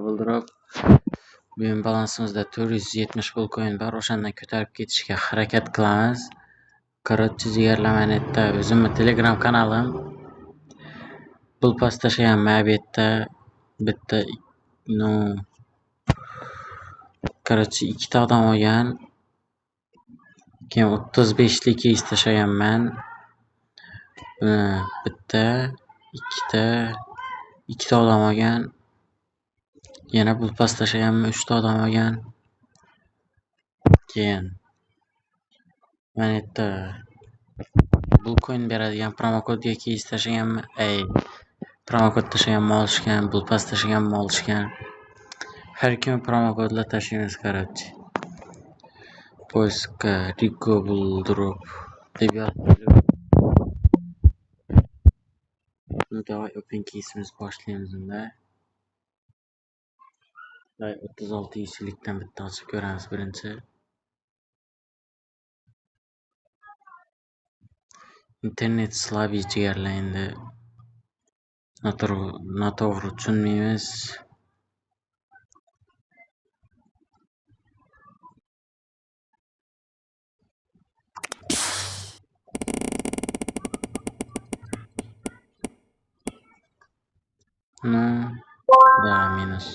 bildirib, bugun balansimizda 470 pul coin bor. O'shandan ko'tarib ketishga harakat qilamiz. Короче, jigarlaman yerda o'zimni Telegram kanalim. Pul past tashlayapman bu yerda. Bitta Короче, ikkita odam olgan. Keyin 35 lik keys tashlayapman. Bitta, ikkita odam olgan. Yana pul past tashlayapman, 3 ta odam olgan. Keyin mana yerda pul coin beradigan promokodga keys tashlaganman. Promokod tashlaganman olishgan, pul past tashlaganman olishgan. Har kim promokodlar tashlaymiz, короче. Poiskka Rico Bulldrop deb yozib. Davay open keysimiz boshlaymiz unda. 36 yillikdan bitta ochib ko'ramiz birinchi. Internet slabый jigarlar endi. Noto'g'ri tushunmaymiz. Da minus.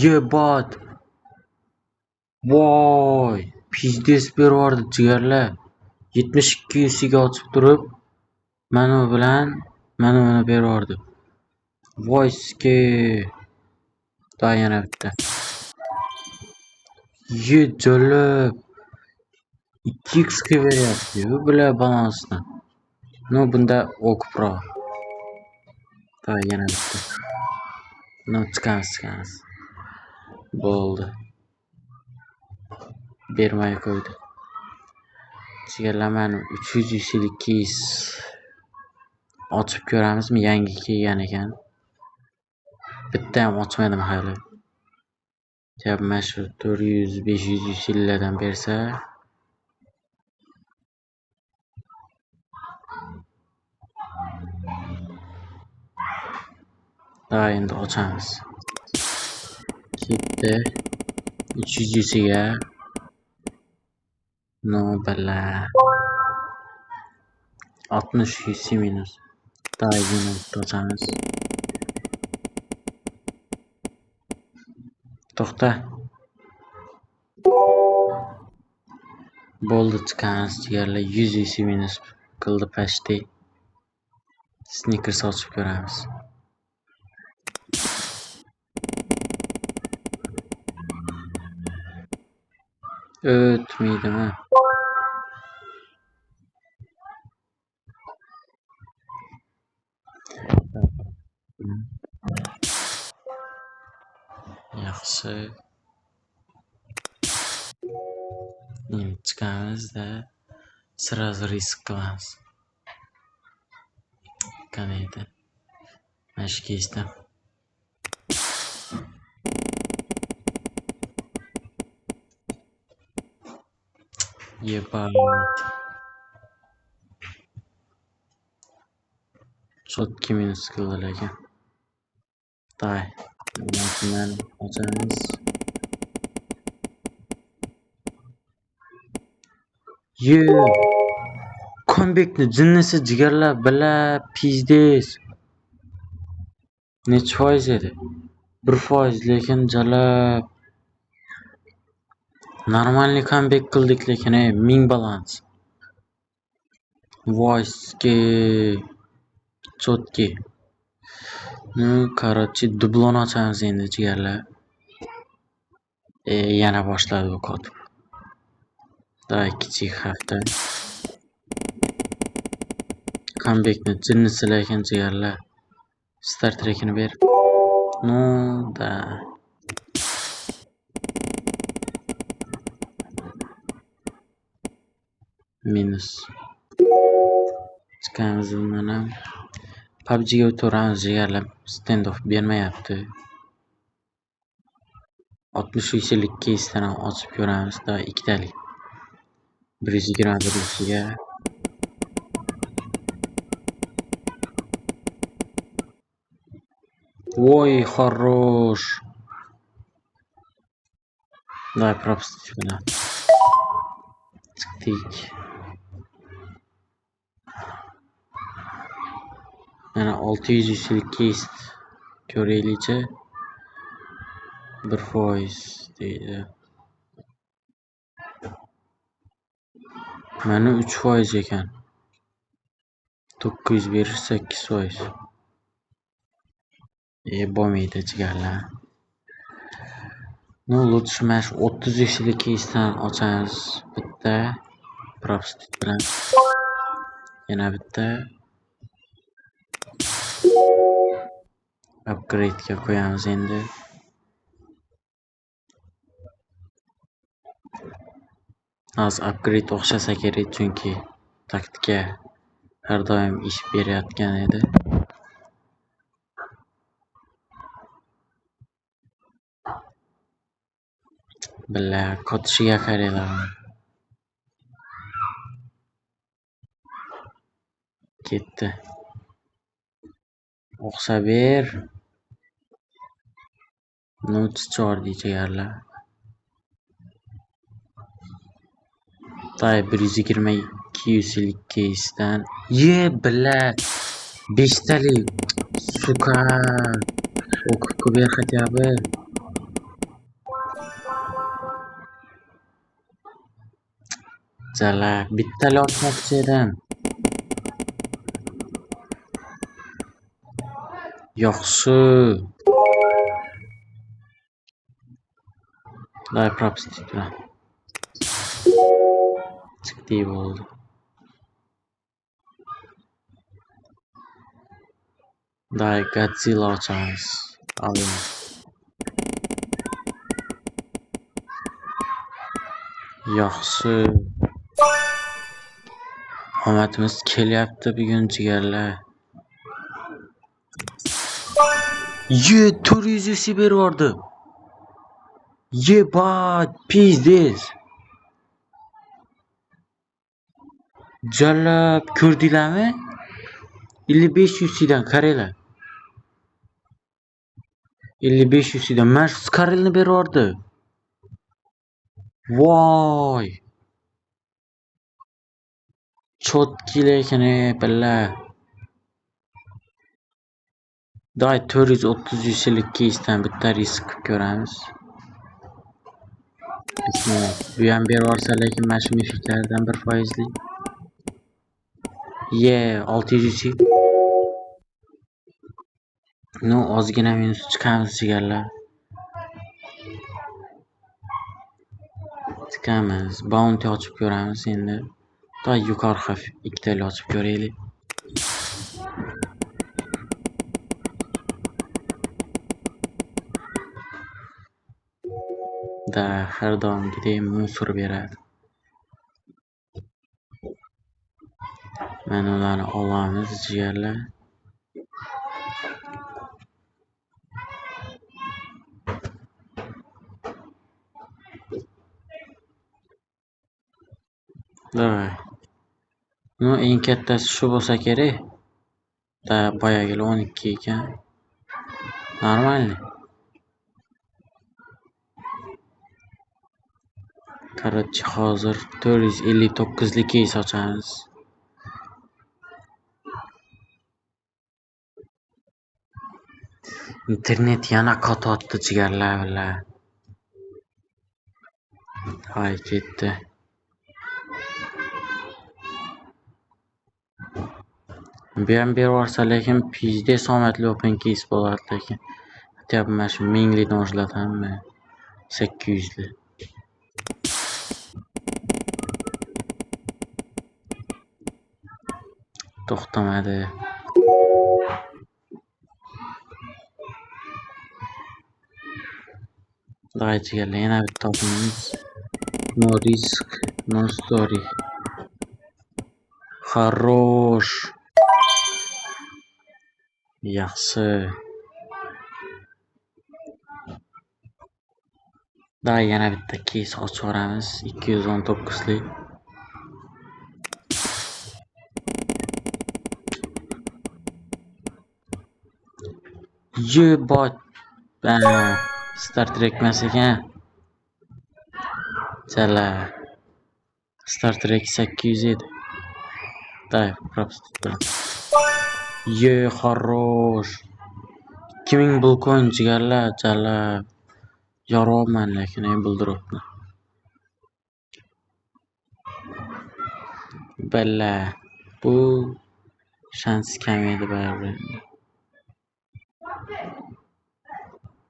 Yebat. Voy, pizdes bervardi jigarlar. 72 yusiga ochib turib, mana bu bilan mana buni bervardi. Voyske. Da yana bitta. Jalab. 2x ga beryapti. Bu bilan balansni. Bunda okpro. Da yana bitta. Chiqamiz. Bo'ldi. Bermay qo'ydi. Jigarlar 300 yusilik keys ochib ko'ramizmi? Yangi kelgan ekan. Bitta ham ochmadim hali. Mana shu 400-500 yusillardan bersa. Da endi ochamiz. Ketdi. 300 yusiga. Bala. 60 yusi minus. Da yine ochamiz. To'xta. Bo'ldi, chiqamiz jigarlar. 100 yusi minus qildi pashti. Snickers ochib ko'ramiz. O'tmaydimi? Yaxshi. Endi chiqamiz-da, sразу risk qilamiz. Qani edi. Mana shu keysdan. Yebat. Chotki minus qildilar ekan. Day. Bundan ochamiz. Comebackni jinnisi jigarlar bila pizdes. Necha foiz edi? 1%, lekin jalab normalniy comeback qildik, lekin 1000 balans. Voyske chotki. Короче, dublon ochamiz endi jigarlar. Yana boshladi bu kod. Da kichik hafta. Comebackni jinnisi lekin jigarlar. Start trekini ber. Da. Minus. Chiqamiz bundan ham. PUBG ga o'tiramiz jigarlar. Standoff bermayapti. 60 yusilik keysdan ham ochib ko'ramiz. Da ikkitalik. 121 yusiga. Voy, хорош. Давай пропустить bilan. Chiqdik. Mana 600 yillik case ko'raylikchi. 1% deydi. Mana 3% ekan. 900 berish 8%. Bo'lmaydi jigarlar. No, lutf mana shu 30 yillik casedan ochamiz. Bitta propstit bilan. Yana bitta upgrade ga qo'yamiz endi. Hozir upgrade o'xshasa kerak, chunki taktika har doim ish berayotgan edi. Billa kotishiga qaranglar. Ketdi. O'xsha ber. Notes chordi jigarlar. Tay 122 yillik casedan. Billa 5 talik. Suka. O'qib ber хотя бы. Jala, bittalik ochmoqchi edim. Yaxshi. Давай пропустить bilan. Chiqdi bo'ldi. Давай Godzilla ochamiz. Olamiz. Yaxshi. Omadimiz kelyapti bugun jigarlar. 400 berib yubordi. Ебать, пиздец. Jalab, ko'rdinglarmi? 5500 dan qaranglar. 5500 dan mana shu Skarelni berib yubordi. Voy. Chotki lekin billa. Day 430 yillik casedan bitta risk ko'ramiz. Bu ham berib yuborsa, lekin mana shu mifiklardan 1%lik. 600. No, ozgina minus chiqamiz jigarlar. Chiqamiz. Bounty ochib ko'ramiz endi. To'y yuqori xavf ikkitali ochib ko'raylik. Da har doimgidek musor beradi. Mana ularni olamiz jigarlar. Давай. No, eng kattasi shu bo'lsa kerak. Da boyagilar 12 ekan. Normalniy. Короче, hozir 459 lik case ochamiz. Internet yana qototdi jigarlar bilan. Hay ketdi. Bu ham berib yuborsa, lekin pizdes omadli open case bo'ladi, lekin хотя бы mana shu mingli nojlatammi? 800 li. To'xtamadi. Daychigarlar yana bitta topamiz. No risk, no story. Хорош. Yaxshi. Day yana bitta case ochib ko'ramiz. 219 lik. Yebot. Star Trek emas ekan. Chala. Star Trek 800 edi. Так, просто. Хорош. 2000 bulcoin jigarlar, chala. Yoryapman lekin buldiropni. Balla. Bu shans kam edi baribir.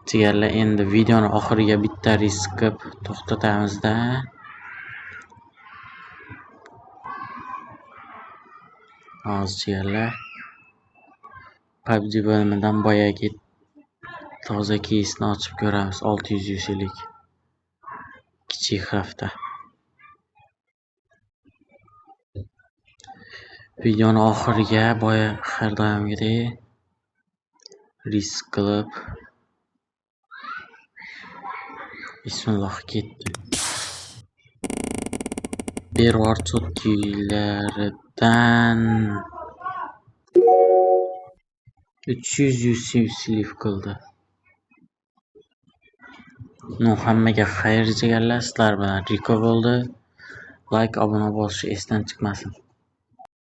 Jigarlar, endi videoni oxiriga bitta risk qilib to'xtatamiz-da. Hozir jigarlar. PUBG bo'limidan boyagi toza keysni ochib ko'ramiz. 600 yusilik. Kichik hafta. Videoni oxiriga boya har doimgidek risk qilib bismillah ketdi. Bervar cho'tkilaridan 300 yusilik qildi. Hammaga xayr jigarlar, sizlar bilan Riko bo'ldi. Like, obuna bo'lish esdan chiqmasin.